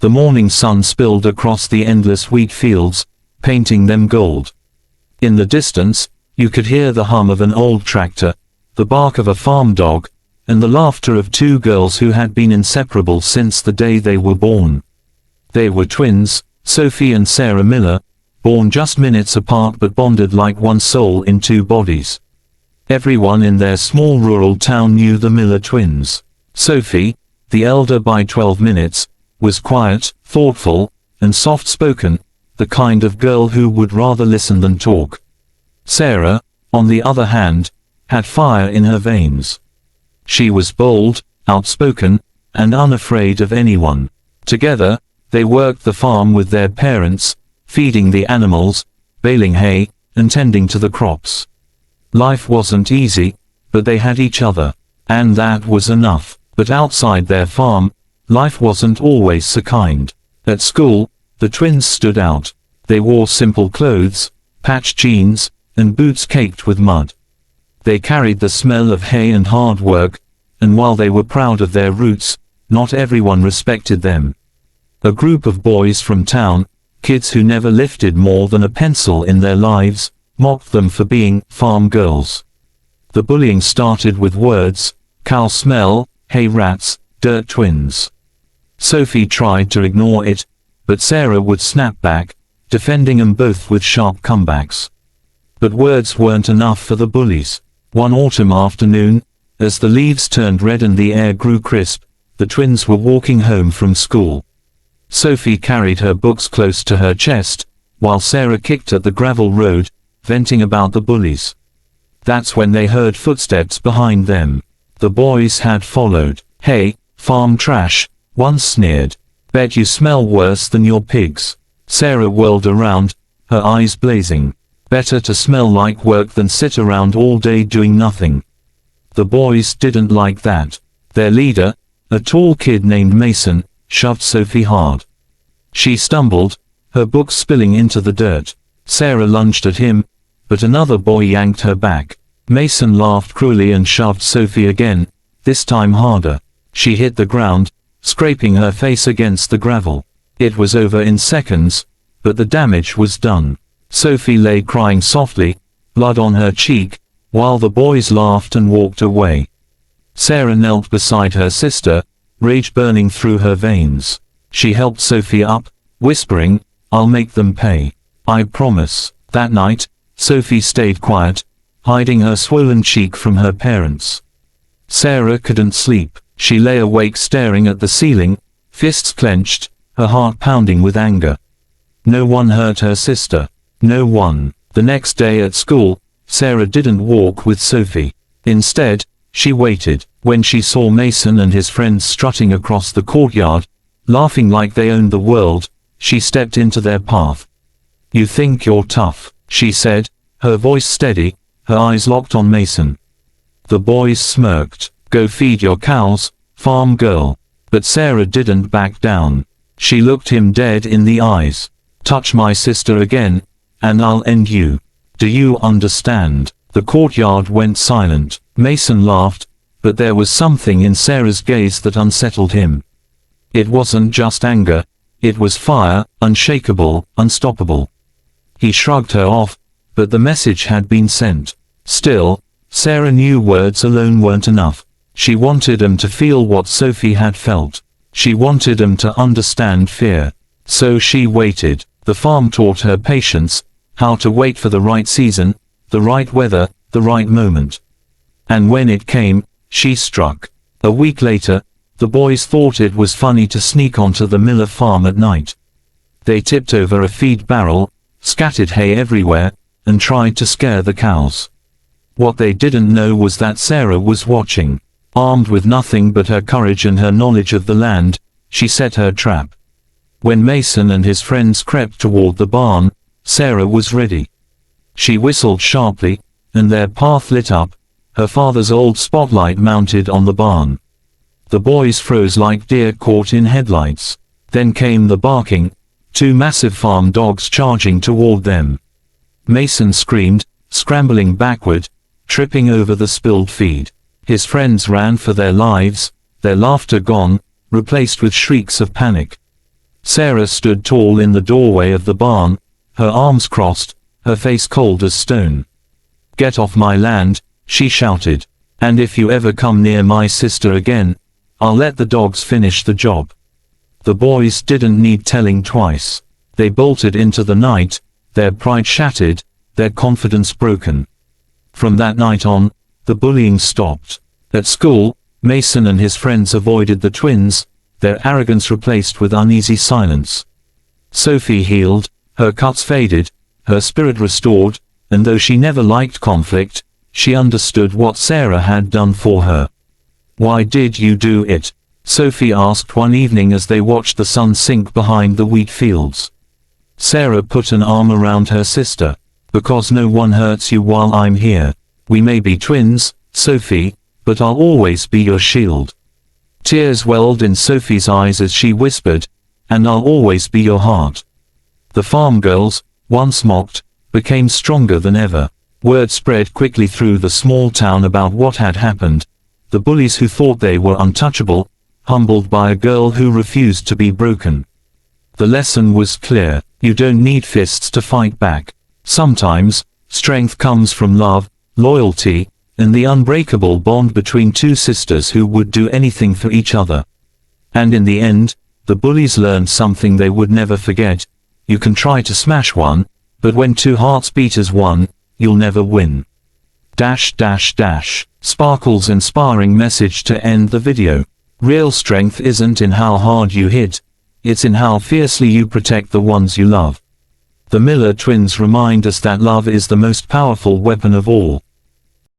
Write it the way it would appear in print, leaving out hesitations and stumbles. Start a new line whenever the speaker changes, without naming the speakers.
The morning sun spilled across the endless wheat fields, painting them gold. In the distance, you could hear the hum of an old tractor, the bark of a farm dog, and the laughter of two girls who had been inseparable since the day they were born. They were twins, Sophie and Sarah Miller, born just minutes apart but bonded like one soul in two bodies. Everyone in their small rural town knew the Miller twins. Sophie, the elder by 12 minutes, was quiet, thoughtful, and soft-spoken, the kind of girl who would rather listen than talk. Sarah, on the other hand, had fire in her veins. She was bold, outspoken, and unafraid of anyone. Together, they worked the farm with their parents, feeding the animals, baling hay, and tending to the crops. Life wasn't easy, but they had each other, and that was enough. But outside their farm, life wasn't always so kind. At school, the twins stood out. They wore simple clothes, patched jeans, and boots caked with mud. They carried the smell of hay and hard work, and while they were proud of their roots, not everyone respected them. A group of boys from town, kids who never lifted more than a pencil in their lives, mocked them for being farm girls. The bullying started with words: cow smell, hay rats, dirt twins. Sophie tried to ignore it, but Sarah would snap back, defending them both with sharp comebacks. But words weren't enough for the bullies. One autumn afternoon, as the leaves turned red and the air grew crisp, the twins were walking home from school. Sophie carried her books close to her chest, while Sarah kicked at the gravel road, venting about the bullies. That's when they heard footsteps behind them. The boys had followed. "Hey, farm trash," one sneered. "Bet you smell worse than your pigs." Sarah whirled around, her eyes blazing. Better to smell like work than sit around all day doing nothing. The boys didn't like that. Their leader, a tall kid named Mason, shoved Sophie hard. She stumbled, her books spilling into the dirt. Sarah lunged at him, but another boy yanked her back. Mason laughed cruelly and shoved Sophie again, this time harder. She hit the ground, scraping her face against the gravel. It was over in seconds, but the damage was done. Sophie lay crying softly, blood on her cheek, while the boys laughed and walked away. Sarah knelt beside her sister, rage burning through her veins. She helped Sophie up, whispering, "I'll make them pay. I promise." That night, Sophie stayed quiet, hiding her swollen cheek from her parents. Sarah couldn't sleep. She lay awake staring at the ceiling, fists clenched, her heart pounding with anger. No one hurt her sister. No one. The next day at school, Sarah didn't walk with Sophie. Instead, she waited. When she saw Mason and his friends strutting across the courtyard, laughing like they owned the world, she stepped into their path. "You think you're tough," she said, her voice steady, her eyes locked on Mason. The boys smirked. "Go feed your cows, farm girl." But Sarah didn't back down. She looked him dead in the eyes. "Touch my sister again, and I'll end you. Do you understand?" The courtyard went silent. Mason laughed, but there was something in Sarah's gaze that unsettled him. It wasn't just anger, it was fire, unshakable, unstoppable. He shrugged her off, but the message had been sent. Still, Sarah knew words alone weren't enough. She wanted him to feel what Sophie had felt. She wanted him to understand fear. So she waited. The farm taught her patience, how to wait for the right season, the right weather, the right moment. And when it came, she struck. A week later, the boys thought it was funny to sneak onto the Miller farm at night. They tipped over a feed barrel, scattered hay everywhere, and tried to scare the cows. What they didn't know was that Sarah was watching. Armed with nothing but her courage and her knowledge of the land, she set her trap. When Mason and his friends crept toward the barn, Sarah was ready. She whistled sharply, and their path lit up, her father's old spotlight mounted on the barn. The boys froze like deer caught in headlights. Then came the barking, two massive farm dogs charging toward them. Mason screamed, scrambling backward, tripping over the spilled feed. His friends ran for their lives, their laughter gone, replaced with shrieks of panic. Sarah stood tall in the doorway of the barn, her arms crossed, her face cold as stone. "Get off my land," she shouted. "And if you ever come near my sister again, I'll let the dogs finish the job." The boys didn't need telling twice. They bolted into the night, their pride shattered, their confidence broken. From that night on, the bullying stopped. At school, Mason and his friends avoided the twins, their arrogance replaced with uneasy silence. Sophie healed, her cuts faded, her spirit restored, and though she never liked conflict, she understood what Sarah had done for her. "Why did you do it?" Sophie asked one evening as they watched the sun sink behind the wheat fields. Sarah put an arm around her sister. "Because no one hurts you while I'm here. We may be twins, Sophie, but I'll always be your shield." Tears welled in Sophie's eyes as she whispered, "And I'll always be your heart." The farm girls, once mocked, became stronger than ever. Word spread quickly through the small town about what had happened. The bullies who thought they were untouchable, humbled by a girl who refused to be broken. The lesson was clear: you don't need fists to fight back. Sometimes, strength comes from love, loyalty, and the unbreakable bond between two sisters who would do anything for each other. And in the end, the bullies learned something they would never forget: you can try to smash one, but when two hearts beat as one, you'll never win. Sparkle's inspiring message to end the video. Real strength isn't in how hard you hit, it's in how fiercely you protect the ones you love. The Miller twins remind us that love is the most powerful weapon of all.